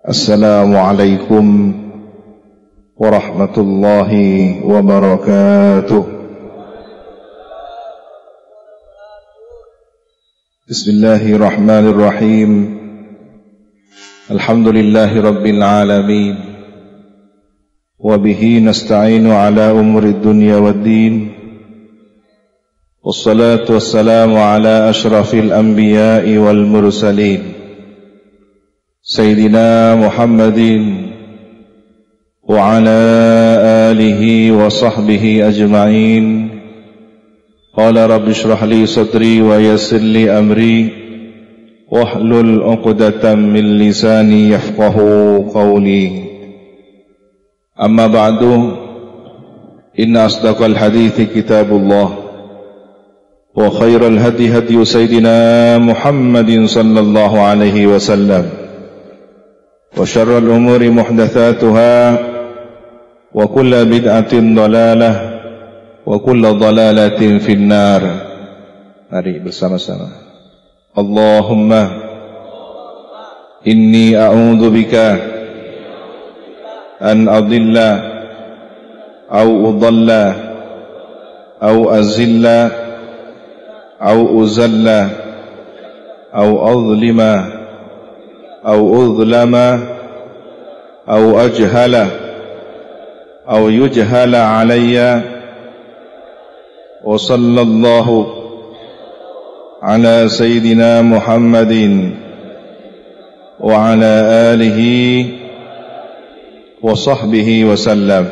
Assalamualaikum warahmatullahi wabarakatuh. Bismillahirrahmanirrahim. Alhamdulillahi rabbil alamin. Wabihi nasta'inu ala umuri dunya waddin. Wassalatu wassalamu ala ashrafil anbiya'i wal mursalin Sayyidina Muhammadin wa ala alihi wa sahbihi ajma'in. Qala rabbi shrah li sadri wa yassir li amri wahlul 'uqdatam min lisani yafqahu qawli. Amma ba'du, inna asdaqal hadithi kitabullah wa khairal hadi hadi sayyidina Muhammadin sallallahu alaihi wasallam. وشر الأمور محدثاتها وكل بدعة ضلالة وكل ضلالة في النار. Mari bersama-sama. Allahumma inni a'udzu bika an adilla aw udalla aw azilla aw uzalla aw azlima أو أظلم أو أجهل أو يجهل علي. وصلى الله على سيدنا محمد وعلى آله وصحبه وسلم.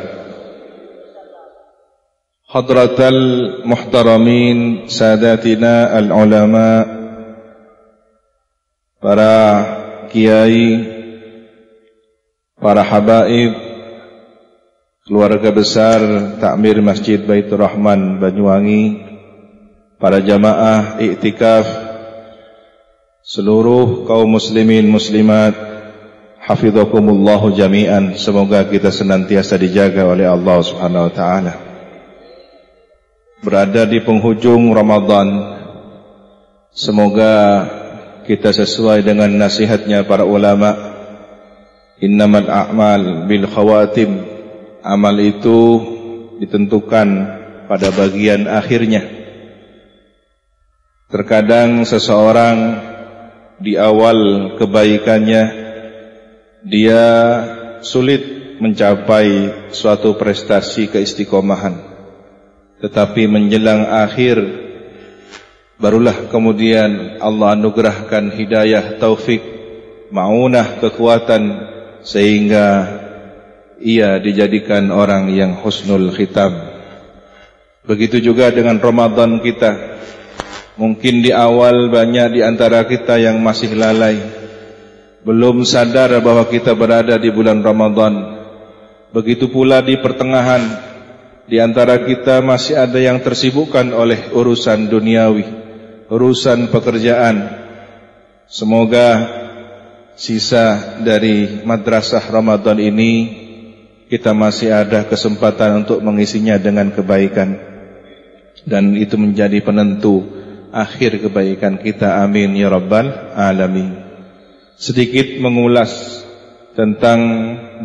حضرة المحترمين ساداتنا العلماء, para kiai, para habaib, keluarga besar Takmir Masjid Baitur Rahman Banyuwangi, para jamaah iktikaf, seluruh kaum muslimin muslimat, hafizakumullahu jami'an. Semoga kita senantiasa dijaga oleh Allah Subhanahu wa taala. Berada di penghujung Ramadan, semoga kita sesuai dengan nasihatnya para ulama, innamal a'mal bil khawatim. Amal itu ditentukan pada bagian akhirnya. Terkadang seseorang di awal kebaikannya dia sulit mencapai suatu prestasi keistiqomahan, tetapi menjelang akhir barulah kemudian Allah anugerahkan hidayah, taufik, ma'unah, kekuatan, sehingga ia dijadikan orang yang husnul khitam. Begitu juga dengan Ramadan kita. Mungkin di awal banyak di antara kita yang masih lalai, belum sadar bahwa kita berada di bulan Ramadan. Begitu pula di pertengahan, di antara kita masih ada yang tersibukkan oleh urusan duniawi, urusan pekerjaan. Semoga sisa dari madrasah Ramadan ini kita masih ada kesempatan untuk mengisinya dengan kebaikan, dan itu menjadi penentu akhir kebaikan kita. Amin ya rabbal alamin. Sedikit mengulas tentang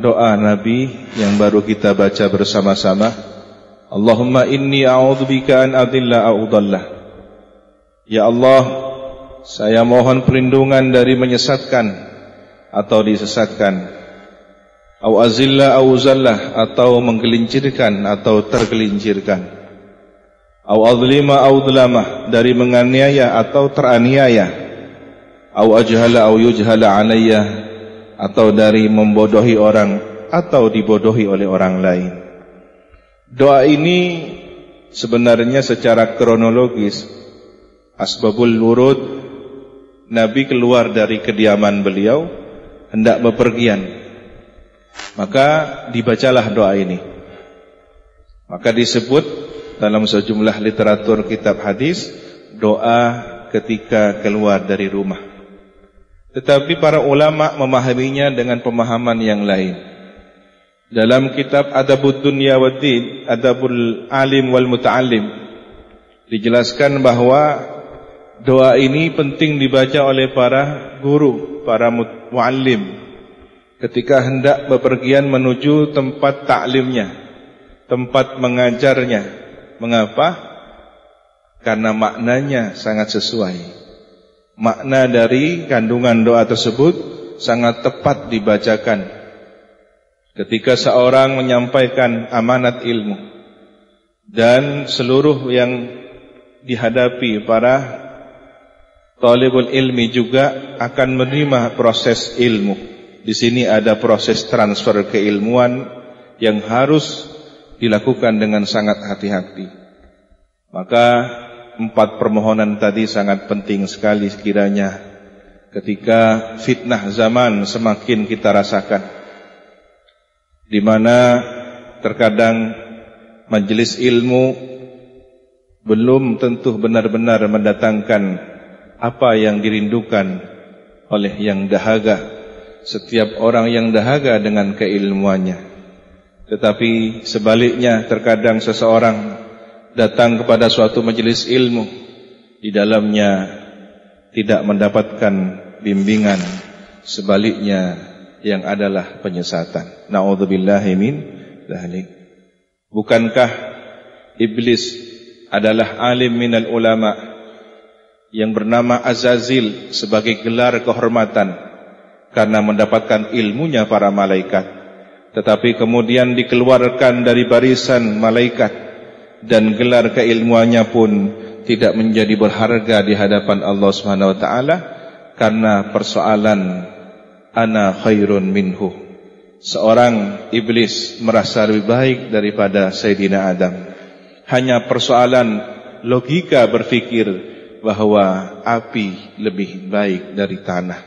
doa Nabi yang baru kita baca bersama-sama. Allahumma inni a'udzubika an adilla aw udalla. Ya Allah, saya mohon perlindungan dari menyesatkan atau disesatkan. Au azilla au zallah, atau menggelincirkan atau tergelincirkan. Au azlima au dzlamah, dari menganiaya atau teraniaya. Au ajhala au yujhala alayya, atau dari membodohi orang atau dibodohi oleh orang lain. Doa ini sebenarnya secara kronologis, asbabul wurud, Nabi keluar dari kediaman beliau, hendak bepergian, maka dibacalah doa ini. Maka disebut dalam sejumlah literatur kitab hadis, doa ketika keluar dari rumah. Tetapi para ulama memahaminya dengan pemahaman yang lain. Dalam kitab Adabud Dunya Waddin, Adabul Alim wal Muta'allim, dijelaskan bahwa doa ini penting dibaca oleh para guru, para muallim, ketika hendak bepergian menuju tempat taklimnya, tempat mengajarnya. Mengapa? Karena maknanya sangat sesuai. Makna dari kandungan doa tersebut sangat tepat dibacakan ketika seorang menyampaikan amanat ilmu, dan seluruh yang dihadapi para talibul ilmi juga akan menerima proses ilmu. Di sini ada proses transfer keilmuan yang harus dilakukan dengan sangat hati-hati. Maka 4 permohonan tadi sangat penting sekali sekiranya ketika fitnah zaman semakin kita rasakan, di mana terkadang majelis ilmu belum tentu benar-benar mendatangkan apa yang dirindukan oleh yang dahaga. Setiap orang yang dahaga dengan keilmuannya, tetapi sebaliknya terkadang seseorang datang kepada suatu majelis ilmu, di dalamnya tidak mendapatkan bimbingan, sebaliknya yang adalah penyesatan. Na'udzubillahi min dzalik. Bukankah iblis adalah alim minal ulama yang bernama Azazil sebagai gelar kehormatan karena mendapatkan ilmunya para malaikat, tetapi kemudian dikeluarkan dari barisan malaikat dan gelar keilmuannya pun tidak menjadi berharga di hadapan Allah Subhanahu wa taala karena persoalan ana khairun minhu. Seorang iblis merasa lebih baik daripada Sayyidina Adam. Hanya persoalan logika berpikir bahwa api lebih baik dari tanah.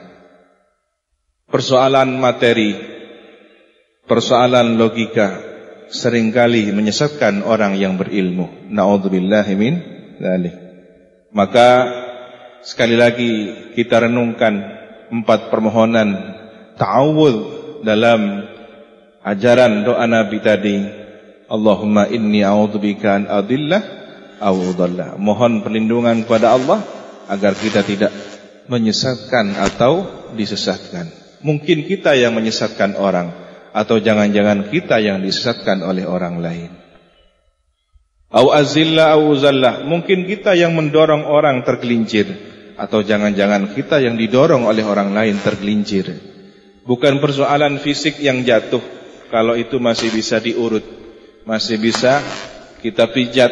Persoalan materi, persoalan logika seringkali menyesatkan orang yang berilmu. Na'udzubillahi min dzalik. Maka sekali lagi kita renungkan 4 permohonan ta'awudz dalam ajaran doa Nabi tadi. Allahumma inni a'udzubika an adillah aw udalla. Mohon perlindungan kepada Allah agar kita tidak menyesatkan atau disesatkan. Mungkin kita yang menyesatkan orang, atau jangan-jangan kita yang disesatkan oleh orang lain. Au azilla au uzalla, mungkin kita yang mendorong orang tergelincir, atau jangan-jangan kita yang didorong oleh orang lain tergelincir. Bukan persoalan fisik yang jatuh, kalau itu masih bisa diurut, masih bisa kita pijat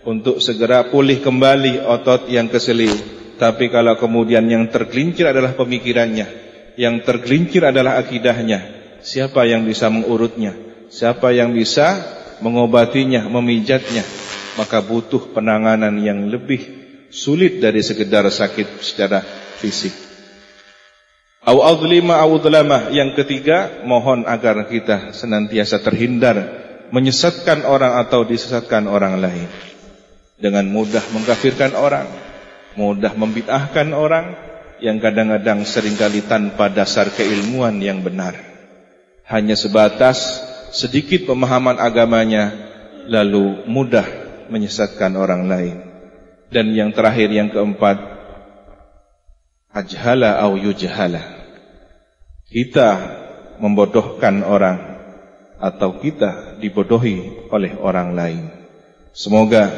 untuk segera pulih kembali otot yang keselio. Tapi kalau kemudian yang tergelincir adalah pemikirannya, yang tergelincir adalah akidahnya, siapa yang bisa mengurutnya? Siapa yang bisa mengobatinya, memijatnya? Maka butuh penanganan yang lebih sulit dari sekedar sakit secara fisik. Au adlima au dlamah. Yang ketiga, mohon agar kita senantiasa terhindar menyesatkan orang atau disesatkan orang lain. Dengan mudah mengkafirkan orang, mudah membid'ahkan orang, yang kadang-kadang seringkali tanpa dasar keilmuan yang benar. Hanya sebatas sedikit pemahaman agamanya, lalu mudah menyesatkan orang lain. Dan yang terakhir, yang keempat, ajhala au yujhala. Kita membodohkan orang atau kita dibodohi oleh orang lain. Semoga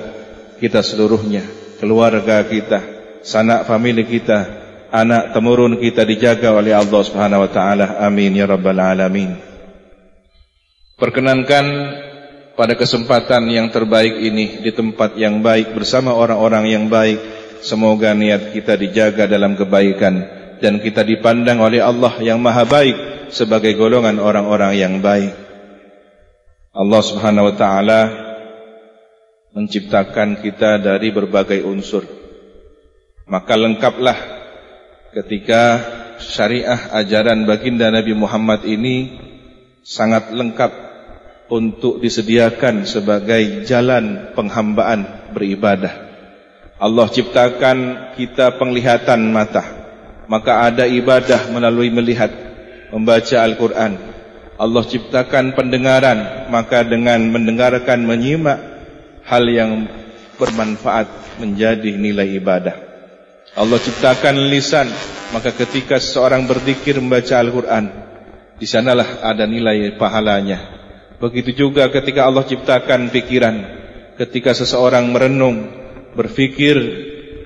kita seluruhnya, keluarga kita, sanak famili kita, anak temurun kita dijaga oleh Allah Subhanahu wa taala. Amin ya rabbal alamin. Perkenankan pada kesempatan yang terbaik ini di tempat yang baik bersama orang-orang yang baik, semoga niat kita dijaga dalam kebaikan dan kita dipandang oleh Allah yang Maha Baik sebagai golongan orang-orang yang baik. Allah Subhanahu wa taala menciptakan kita dari berbagai unsur. Maka lengkaplah ketika syariah ajaran baginda Nabi Muhammad ini sangat lengkap untuk disediakan sebagai jalan penghambaan beribadah. Allah ciptakan kita penglihatan mata, maka ada ibadah melalui melihat, membaca Al-Quran. Allah ciptakan pendengaran, maka dengan mendengarkan, menyimak hal yang bermanfaat menjadi nilai ibadah. Allah ciptakan lisan, maka ketika seseorang berzikir membaca Al-Quran, di sanalah ada nilai pahalanya. Begitu juga ketika Allah ciptakan pikiran, ketika seseorang merenung, berfikir,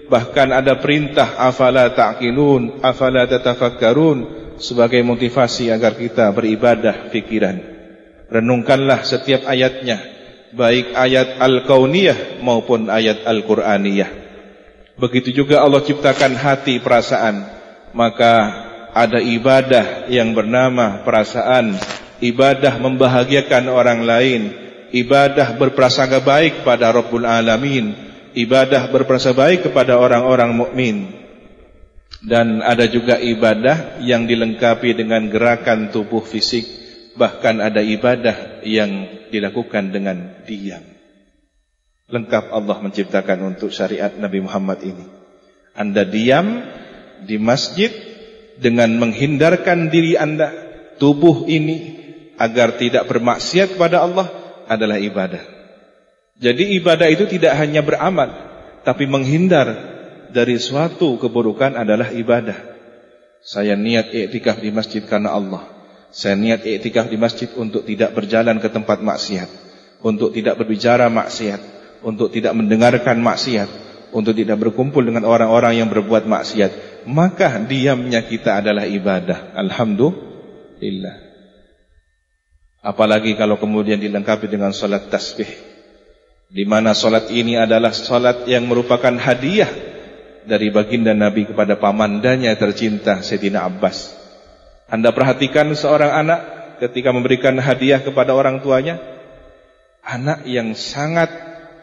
bahkan ada perintah afala ta'qilun, afala tatafakkarun, sebagai motivasi agar kita beribadah pikiran. Renungkanlah setiap ayatnya, baik ayat Al-Kauniyah maupun ayat Al-Qur'aniyah. Begitu juga Allah ciptakan hati perasaan, maka ada ibadah yang bernama perasaan, ibadah membahagiakan orang lain, ibadah berprasangka baik pada Rabbul Alamin, ibadah berprasangka baik kepada orang-orang mukmin. Dan ada juga ibadah yang dilengkapi dengan gerakan tubuh fisik, bahkan ada ibadah yang dilakukan dengan diam. Lengkap Allah menciptakan untuk syariat Nabi Muhammad ini. Anda diam di masjid dengan menghindarkan diri Anda, tubuh ini, agar tidak bermaksiat kepada Allah adalah ibadah. Jadi ibadah itu tidak hanya beramal, tapi menghindar dari suatu keburukan adalah ibadah. Saya niat iktikaf di masjid karena Allah. Saya niat iktikaf di masjid untuk tidak berjalan ke tempat maksiat, untuk tidak berbicara maksiat, untuk tidak mendengarkan maksiat, untuk tidak berkumpul dengan orang-orang yang berbuat maksiat. Maka diamnya kita adalah ibadah. Alhamdulillah. Apalagi kalau kemudian dilengkapi dengan salat tasbih, di mana salat ini adalah salat yang merupakan hadiah dari baginda Nabi kepada pamandanya tercinta Sayyidina Abbas. Anda perhatikan seorang anak ketika memberikan hadiah kepada orang tuanya, anak yang sangat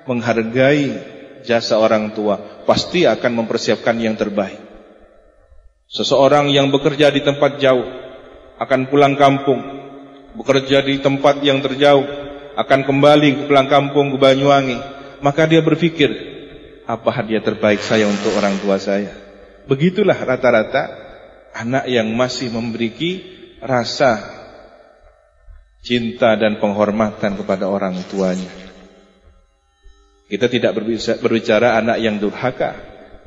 menghargai jasa orang tua pasti akan mempersiapkan yang terbaik. Seseorang yang bekerja di tempat jauh akan pulang kampung, bekerja di tempat yang terjauh akan kembali ke pulang kampung ke Banyuwangi, maka dia berpikir, apa hadiah terbaik saya untuk orang tua saya? Begitulah rata-rata anak yang masih memiliki rasa cinta dan penghormatan kepada orang tuanya. Kita tidak berbicara anak yang durhaka.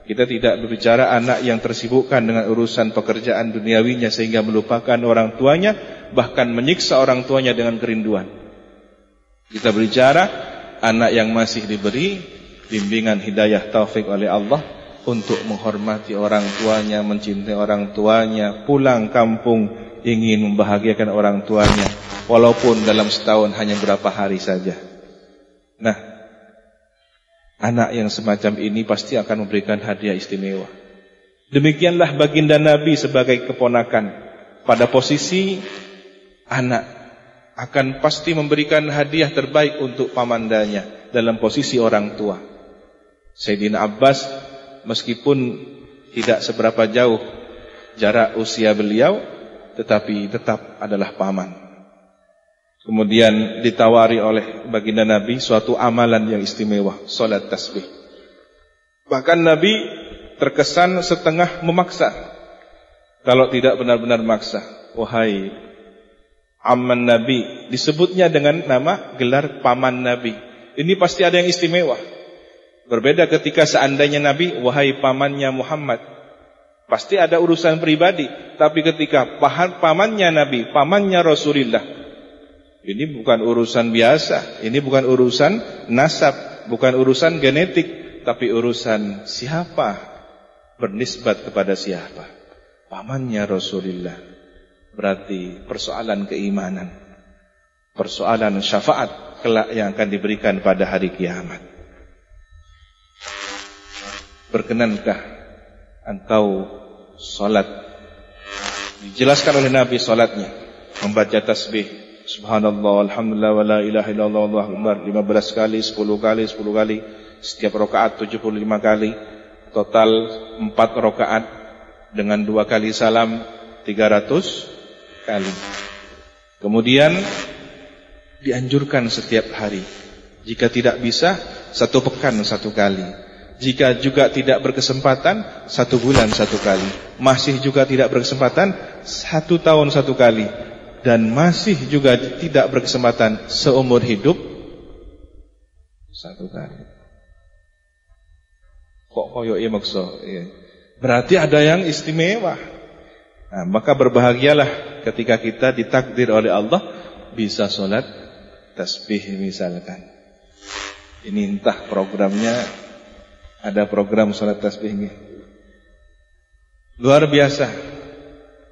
Kita tidak berbicara anak yang tersibukkan dengan urusan pekerjaan duniawinya sehingga melupakan orang tuanya, bahkan menyiksa orang tuanya dengan kerinduan. Kita berbicara anak yang masih diberi bimbingan hidayah taufik oleh Allah untuk menghormati orang tuanya, mencintai orang tuanya, pulang kampung ingin membahagiakan orang tuanya, walaupun dalam setahun hanya berapa hari saja. Nah, anak yang semacam ini pasti akan memberikan hadiah istimewa. Demikianlah baginda Nabi sebagai keponakan, pada posisi anak akan pasti memberikan hadiah terbaik untuk pamandanya dalam posisi orang tua. Sayyidina Abbas meskipun tidak seberapa jauh jarak usia beliau, tetapi tetap adalah paman. Kemudian ditawari oleh baginda Nabi suatu amalan yang istimewa, salat tasbih. Bahkan Nabi terkesan setengah memaksa, kalau tidak benar-benar maksa. Wahai amman Nabi, disebutnya dengan nama gelar paman Nabi. Ini pasti ada yang istimewa. Berbeda ketika seandainya Nabi, wahai pamannya Muhammad, pasti ada urusan pribadi. Tapi ketika pamannya Nabi, pamannya Rasulullah, ini bukan urusan biasa, ini bukan urusan nasab, bukan urusan genetik, tapi urusan siapa bernisbat kepada siapa. Pamannya Rasulullah, berarti persoalan keimanan, persoalan syafaat kelak yang akan diberikan pada hari kiamat. Berkenankah engkau salat? Dijelaskan oleh Nabi salatnya, membaca tasbih subhanallah, alhamdulillah, wa la ilaha illallah, Allahu akbar 15 kali, 10 kali, 10 kali, setiap rakaat 75 kali, total 4 rakaat dengan 2 kali salam 300 kali. Kemudian dianjurkan setiap hari. Jika tidak bisa, 1 pekan 1 kali. Jika juga tidak berkesempatan, 1 bulan 1 kali. Masih juga tidak berkesempatan, 1 tahun 1 kali. Dan masih juga tidak berkesempatan seumur hidup 1 kali. Kok koyo iya maksud? Berarti ada yang istimewa. Nah, maka berbahagialah ketika kita ditakdir oleh Allah bisa sholat tasbih misalkan. Ini entah programnya, ada program sholat tasbih ini. Luar biasa.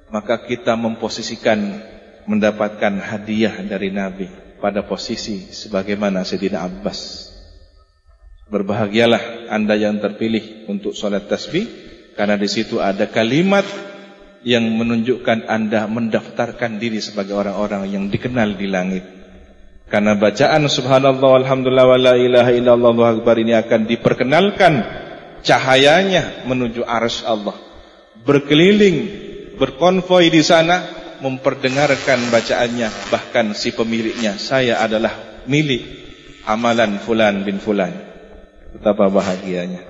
Maka kita memposisikan mendapatkan hadiah dari Nabi pada posisi sebagaimana Sayyidina Abbas. Berbahagialah Anda yang terpilih untuk sholat tasbih, karena di situ ada kalimat yang menunjukkan Anda mendaftarkan diri sebagai orang-orang yang dikenal di langit. Karena bacaan subhanallah walhamdulillah wa la ilaha illallah Allahu akbar ini akan diperkenalkan cahayanya menuju arsy Allah. Berkeliling, berkonvoi di sana, memperdengarkan bacaannya, bahkan si pemiliknya, saya adalah milik amalan fulan bin fulan. Betapa bahagianya.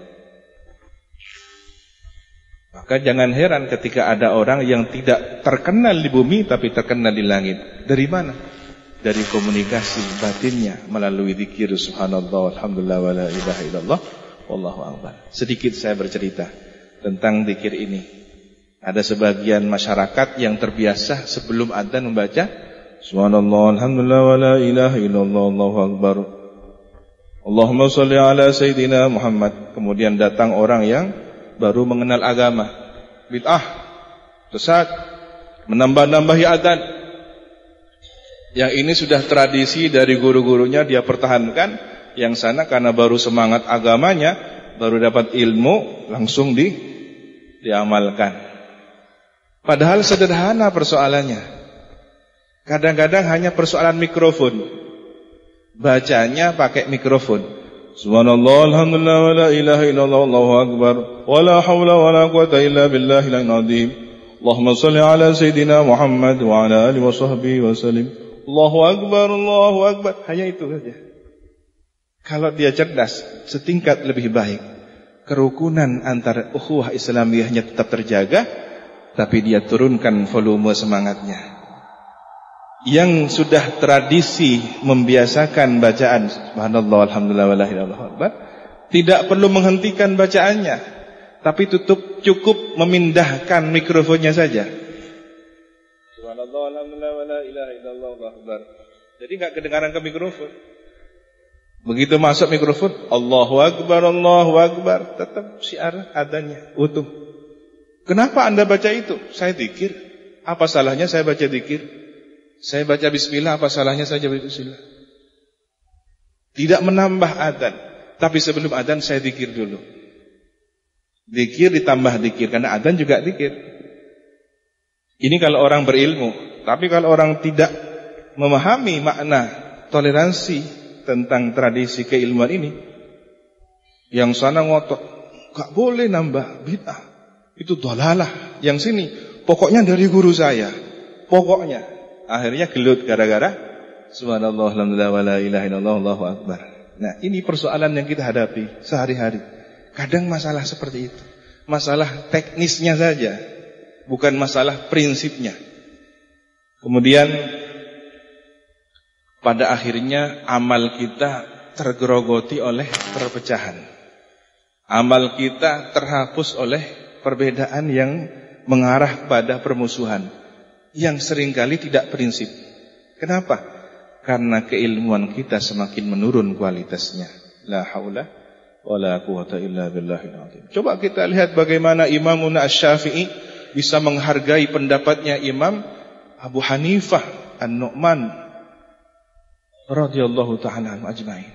Maka jangan heran ketika ada orang yang tidak terkenal di bumi tapi terkenal di langit. Dari mana? Dari komunikasi batinnya melalui zikir subhanallah walhamdulillah wa la ilaha illallah wallahu akbar. Sedikit saya bercerita tentang zikir ini. Ada sebagian masyarakat yang terbiasa sebelum adzan membaca subhanallah walhamdulillah wa la ilaha illallah wallahu akbar. Allahumma sholli ala sayyidina Muhammad. Kemudian datang orang yang baru mengenal agama, bid'ah, sesat, menambah-nambahi adzan. Yang ini sudah tradisi dari guru-gurunya dia pertahankan. Yang sana karena baru semangat agamanya, baru dapat ilmu, langsung diamalkan. Padahal sederhana persoalannya. Kadang-kadang hanya persoalan mikrofon. Bacanya pakai mikrofon. Subhanallah alhamdulillah wa la ilaha illallah Allahu akbar wa la haula wa la quwata illa billahil azim. Allahumma shalli ala sayidina Muhammad wa ala alihi wa sahbihi wa sallim. Allahu akbar, Allahu akbar. Hanya itu saja. Kalau dia cerdas, setingkat lebih baik. Kerukunan antara ukhuwah Islamiyahnya tetap terjaga, tapi dia turunkan volume semangatnya. Yang sudah tradisi membiasakan bacaan subhanallah alhamdulillah wa la ilaha illallah tidak perlu menghentikan bacaannya, tapi cukup memindahkan mikrofonnya saja. Subhanallah alhamdulillah wa la ilaha illallah Allahu akbar. Jadi enggak kedengaran ke mikrofon. Begitu masuk mikrofon Allahu akbar, tetap syiar adanya utuh. Kenapa Anda baca itu? Saya zikir. Apa salahnya saya baca zikir? Saya baca bismillah, apa salahnya saya baca bismillah? Tidak menambah adzan, tapi sebelum adzan saya zikir dulu. Zikir ditambah zikir, karena adzan juga zikir. Ini kalau orang berilmu. Tapi kalau orang tidak memahami makna toleransi tentang tradisi keilmuan ini, yang sana ngotot, gak boleh nambah bid'ah, itu dhalalah. Yang sini, pokoknya dari guru saya, pokoknya. Akhirnya gelut gara-gara subhanallah alhamdulillah wa la ilaha illallah Allahu akbar. Nah, ini persoalan yang kita hadapi sehari-hari. Kadang masalah seperti itu. Masalah teknisnya saja, bukan masalah prinsipnya. Kemudian pada akhirnya amal kita tergerogoti oleh perpecahan. Amal kita terhapus oleh perbedaan yang mengarah pada permusuhan, yang seringkali tidak prinsip. Kenapa? Karena keilmuan kita semakin menurun kualitasnya. La haula wa la quwata illa billahil azim. Coba kita lihat bagaimana Imam Asy-Syafi'i bisa menghargai pendapatnya Imam Abu Hanifah An-Nu'man radhiyallahu ta'ala anhu ajma'in.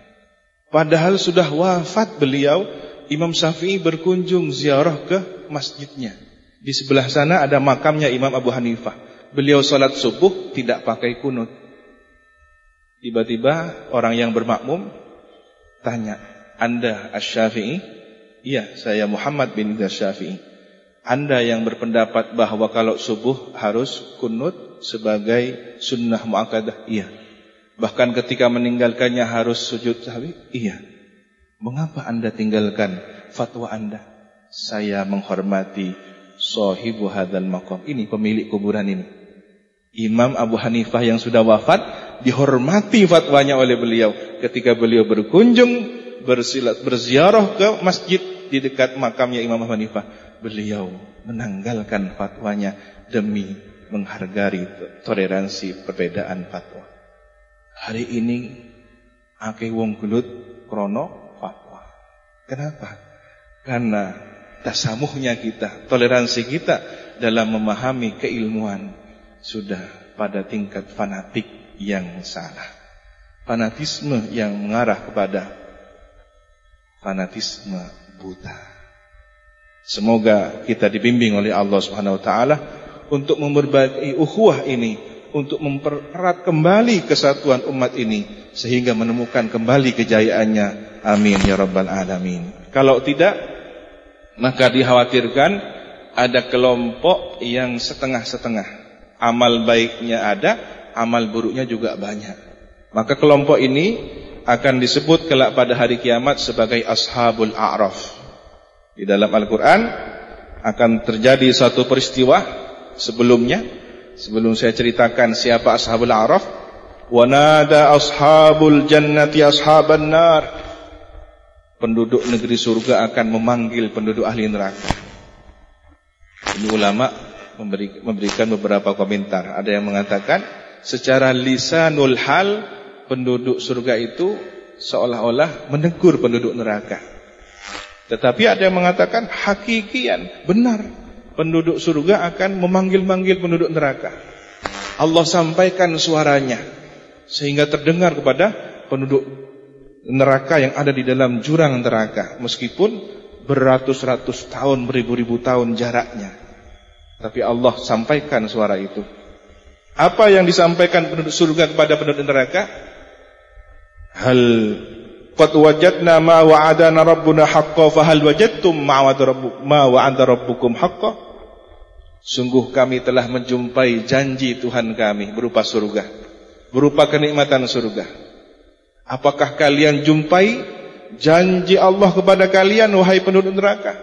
Padahal sudah wafat beliau, Imam Syafi'i berkunjung ziarah ke masjidnya. Di sebelah sana ada makamnya Imam Abu Hanifah. Beliau salat subuh tidak pakai kunut. Tiba-tiba orang yang bermakmum tanya, Anda Asy-Syafi'i? Iya, saya Muhammad bin Asy-Syafi'i. Anda yang berpendapat bahwa kalau subuh harus kunut sebagai sunnah muakkadah? Iya. Bahkan ketika meninggalkannya harus sujud sahwi? Iya. Mengapa Anda tinggalkan fatwa Anda? Saya menghormati sahibu hadzal maqam. Ini pemilik kuburan ini. Imam Abu Hanifah yang sudah wafat dihormati fatwanya oleh beliau. Ketika beliau berkunjung berziarah ke masjid di dekat makamnya Imam Abu Hanifah, beliau menanggalkan fatwanya demi menghargai toleransi perbedaan fatwa. Hari ini akeh wong gelut krono fatwa. Kenapa? Karena tasamuhnya kita, toleransi kita dalam memahami keilmuan sudah pada tingkat fanatik yang salah. Fanatisme yang mengarah kepada fanatisme buta. Semoga kita dibimbing oleh Allah Subhanahu wa taala untuk memperbaiki ukhuwah ini, untuk mempererat kembali kesatuan umat ini sehingga menemukan kembali kejayaannya. Amin ya rabbal alamin. Kalau tidak, maka dikhawatirkan ada kelompok yang setengah-setengah. Amal baiknya ada, amal buruknya juga banyak. Maka kelompok ini akan disebut kelak pada hari kiamat sebagai ashabul a'raf. Di dalam Al-Quran akan terjadi satu peristiwa sebelumnya. Sebelum saya ceritakan siapa ashabul a'raf, wa nada ashabul jannati ashaban nar. Penduduk negeri surga akan memanggil penduduk ahli neraka. Ini ulama memberikan beberapa komentar. Ada yang mengatakan secara lisanul hal penduduk surga itu seolah-olah menegur penduduk neraka. Tetapi ada yang mengatakan hakikian, benar, penduduk surga akan memanggil-manggil penduduk neraka. Allah sampaikan suaranya sehingga terdengar kepada penduduk neraka yang ada di dalam jurang neraka, meskipun beratus-ratus tahun, beribu-ribu tahun jaraknya. Tapi Allah sampaikan suara itu. Apa yang disampaikan penduduk surga kepada penduduk neraka? Hal qad wajadna ma wa'adana rabbuna haqqan fa hal wajadtum ma wa'ada rabbukum haqqan? Sungguh kami telah menjumpai janji Tuhan kami berupa surga, berupa kenikmatan surga. Apakah kalian jumpai janji Allah kepada kalian wahai penduduk neraka?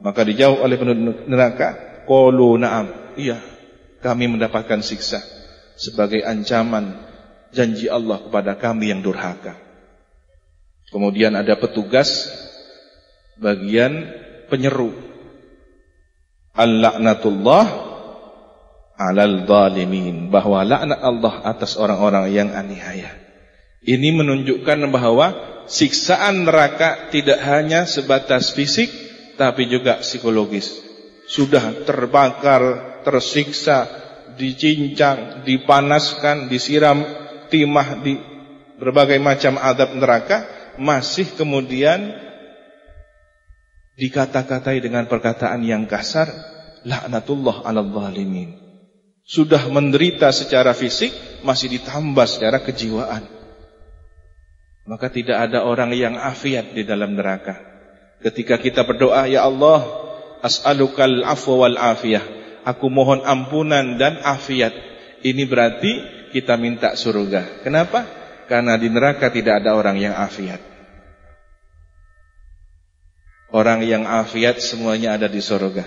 Maka dijawab oleh penduduk neraka, qalu na'am, iya, kami mendapatkan siksa sebagai ancaman janji Allah kepada kami yang durhaka. Kemudian ada petugas bagian penyeru, al-la'natullah 'alal zalimin, bahwa laknat Allah atas orang-orang yang aniaya. Ini menunjukkan bahwa siksaan neraka tidak hanya sebatas fisik, tapi juga psikologis. Sudah terbakar, tersiksa, dicincang, dipanaskan, disiram timah, di berbagai macam azab neraka, masih kemudian dikata-katai dengan perkataan yang kasar, laknatullah 'alal zalimin. Sudah menderita secara fisik, masih ditambah secara kejiwaan. Maka tidak ada orang yang afiat di dalam neraka. Ketika kita berdoa, ya Allah, as'alukal afwa wal afiyah, aku mohon ampunan dan afiat, ini berarti kita minta surga. Kenapa? Karena di neraka tidak ada orang yang afiat. Orang yang afiat semuanya ada di surga.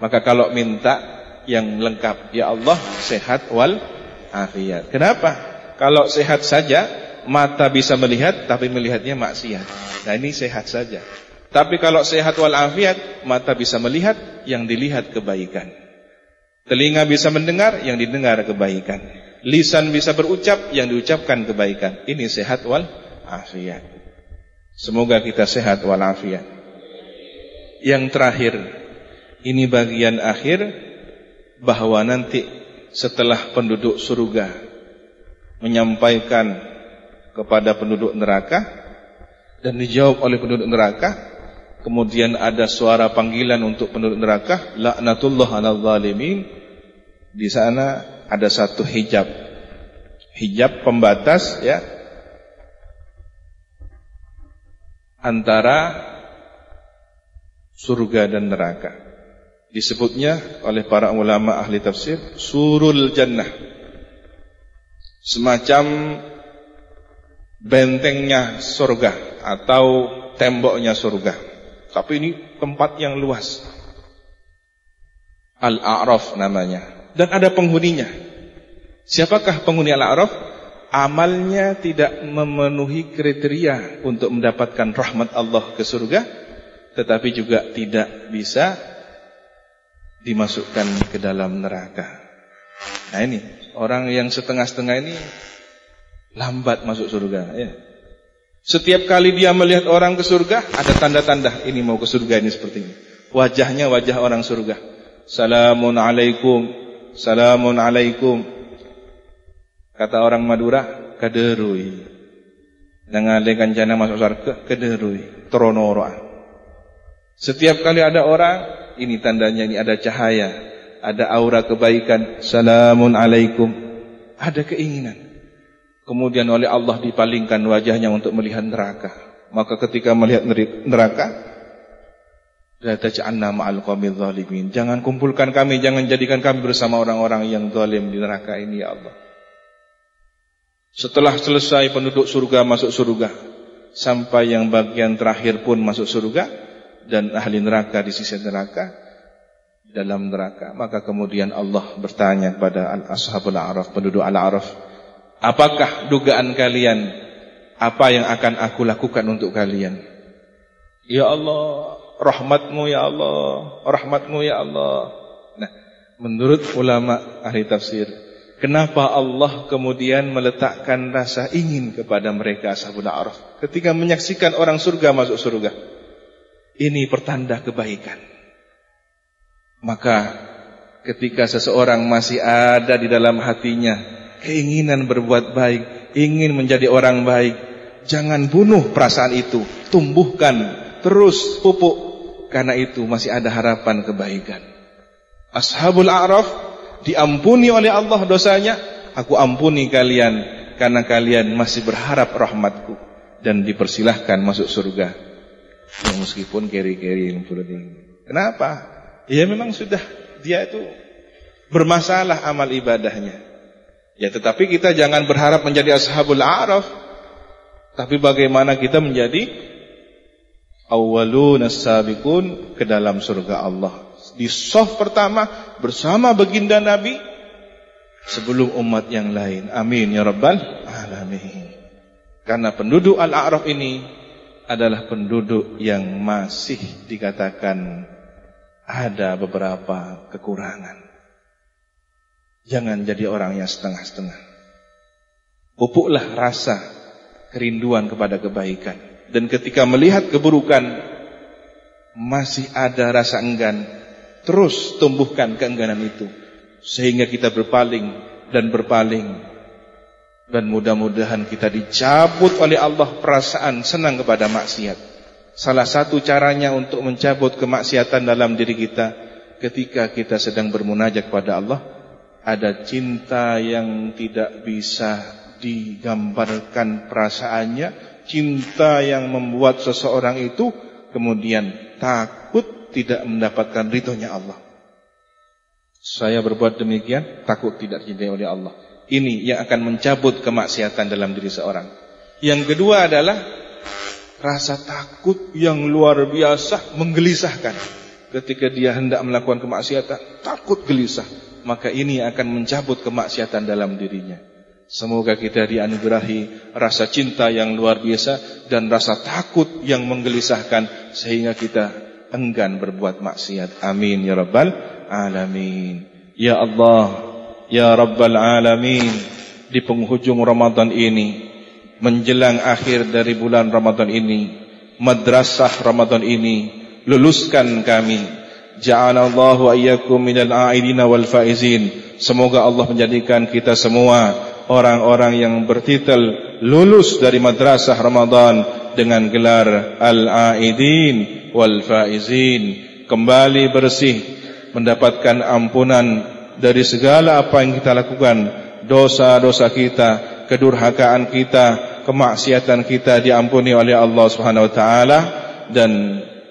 Maka kalau minta yang lengkap, ya Allah, sehat wal afiat. Kenapa? Kalau sehat saja, mata bisa melihat, tapi melihatnya maksiat. Nah, ini sehat saja. Tapi kalau sehat wal afiat, mata bisa melihat, yang dilihat kebaikan. Telinga bisa mendengar, yang didengar kebaikan. Lisan bisa berucap, yang diucapkan kebaikan. Ini sehat wal afiat. Semoga kita sehat wal afiat. Yang terakhir, ini bagian akhir, bahwa nanti setelah penduduk surga menyampaikan kepada penduduk neraka dan dijawab oleh penduduk neraka, kemudian ada suara panggilan untuk penduduk neraka, laknatullah 'alal zalimin. Di sana ada satu hijab pembatas, ya, antara surga dan neraka. Disebutnya oleh para ulama ahli tafsir surul jannah, semacam bentengnya surga atau temboknya surga. Tapi ini tempat yang luas. Al-A'raf namanya. Dan ada penghuninya. Siapakah penghuni Al-A'raf? Amalnya tidak memenuhi kriteria untuk mendapatkan rahmat Allah ke surga, tetapi juga tidak bisa dimasukkan ke dalam neraka. Nah ini, orang yang setengah-setengah ini lambat masuk surga. Ya. Setiap kali dia melihat orang ke surga, ada tanda-tanda ini mau ke surga ini seperti ini. Wajahnya wajah orang surga. Salamun alaikum, salamun alaikum. Kata orang Madura, kaderui. Dengan kancana masuk surga, kaderui. Tronoroa. Setiap kali ada orang, ini tandanya, ini ada cahaya, ada aura kebaikan. Salamun alaikum. Ada keinginan. Kemudian oleh Allah dipalingkan wajahnya untuk melihat neraka. Maka ketika melihat neraka, la taj'alna ma'al qaumidz zalimin. Jangan kumpulkan kami, jangan jadikan kami bersama orang-orang yang zalim di neraka ini ya Allah. Setelah selesai penduduk surga masuk surga, sampai yang bagian terakhir pun masuk surga, dan ahli neraka di sisi neraka, dalam neraka. Maka kemudian Allah bertanya kepada ashabul a'raf, penduduk al-a'raf, apakah dugaan kalian? Apa yang akan aku lakukan untuk kalian? Ya Allah, rahmatmu ya Allah, rahmatmu ya Allah. Nah, menurut ulama ahli tafsir, kenapa Allah kemudian meletakkan rasa ingin kepada mereka ashabul a'raf ketika menyaksikan orang surga masuk surga? Ini pertanda kebaikan. Maka ketika seseorang masih ada di dalam hatinya keinginan berbuat baik, ingin menjadi orang baik, jangan bunuh perasaan itu, tumbuhkan, terus pupuk, karena itu masih ada harapan kebaikan. Ashabul a'raf diampuni oleh Allah dosanya, aku ampuni kalian karena kalian masih berharap rahmatku, dan dipersilahkan masuk surga. Ya, meskipun keri-keri. Kenapa? Ya memang sudah dia itu bermasalah amal ibadahnya. Ya tetapi kita jangan berharap menjadi ashabul a'raf, tapi bagaimana kita menjadi awwalun as-sabiqun ke dalam surga Allah. Di shaf pertama bersama baginda Nabi sebelum umat yang lain. Amin ya rabbal alamin. Karena penduduk al-a'raf ini adalah penduduk yang masih dikatakan ada beberapa kekurangan. Jangan jadi orang yang setengah-setengah. Pupuklah rasa kerinduan kepada kebaikan. Dan ketika melihat keburukan masih ada rasa enggan, terus tumbuhkan keengganan itu sehingga kita berpaling dan berpaling. Dan mudah-mudahan kita dicabut oleh Allah perasaan senang kepada maksiat. Salah satu caranya untuk mencabut kemaksiatan dalam diri kita, ketika kita sedang bermunajat kepada Allah, ada cinta yang tidak bisa digambarkan perasaannya, cinta yang membuat seseorang itu kemudian takut tidak mendapatkan ridhonya Allah. Saya berbuat demikian, takut tidak dicintai oleh Allah. Ini yang akan mencabut kemaksiatan dalam diri seorang. Yang kedua adalah rasa takut yang luar biasa, menggelisahkan. Ketika dia hendak melakukan kemaksiatan, takut gelisah. Maka ini akan mencabut kemaksiatan dalam dirinya. Semoga kita dianugerahi rasa cinta yang luar biasa dan rasa takut yang menggelisahkan, sehingga kita enggan berbuat maksiat. Amin ya rabbal alamin. Ya Allah, ya rabbal alamin. Di penghujung Ramadan ini, menjelang akhir dari bulan Ramadan ini, madrasah Ramadan ini, luluskan kami. Ja'alallahu ayyakum minal a'idina wal faizin. Semoga Allah menjadikan kita semua orang-orang yang bertitel lulus dari madrasah Ramadan dengan gelar al-a'idin wal faizin, kembali bersih, mendapatkan ampunan dari segala apa yang kita lakukan, dosa-dosa kita, kedurhakaan kita, kemaksiatan kita diampuni oleh Allah Subhanahu wa taala, dan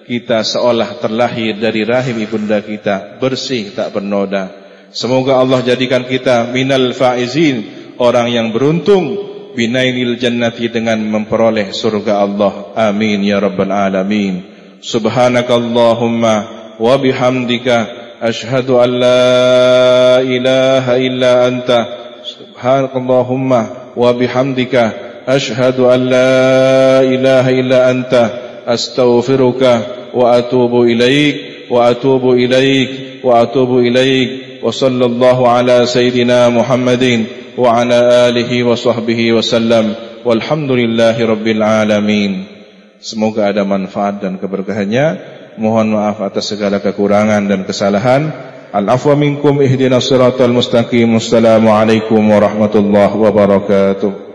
kita seolah terlahir dari rahim ibunda kita, bersih tak bernoda. Semoga Allah jadikan kita minal faizin, orang yang beruntung, binainil jannati, dengan memperoleh surga Allah. Amin ya rabbal alamin. Subhanakallahumma wa bihamdika ashhadu an la ilaha illa anta. Subhanakallahumma wa bihamdika ashhadu an la ilaha illa anta. Astaghfiruka wa atubu ilaik wa atubu ilaik wa atubu ilaik. wa sallallahu ala sayyidina Muhammadin wa ala alihi wa sahbihi wa sallam walhamdulillahi rabbil alamin. Semoga ada manfaat dan keberkahannya. Mohon maaf atas segala kekurangan dan kesalahan. Al-afwa minkum ihdinas siratal mustaqim. Assalamualaikum warahmatullahi wabarakatuh.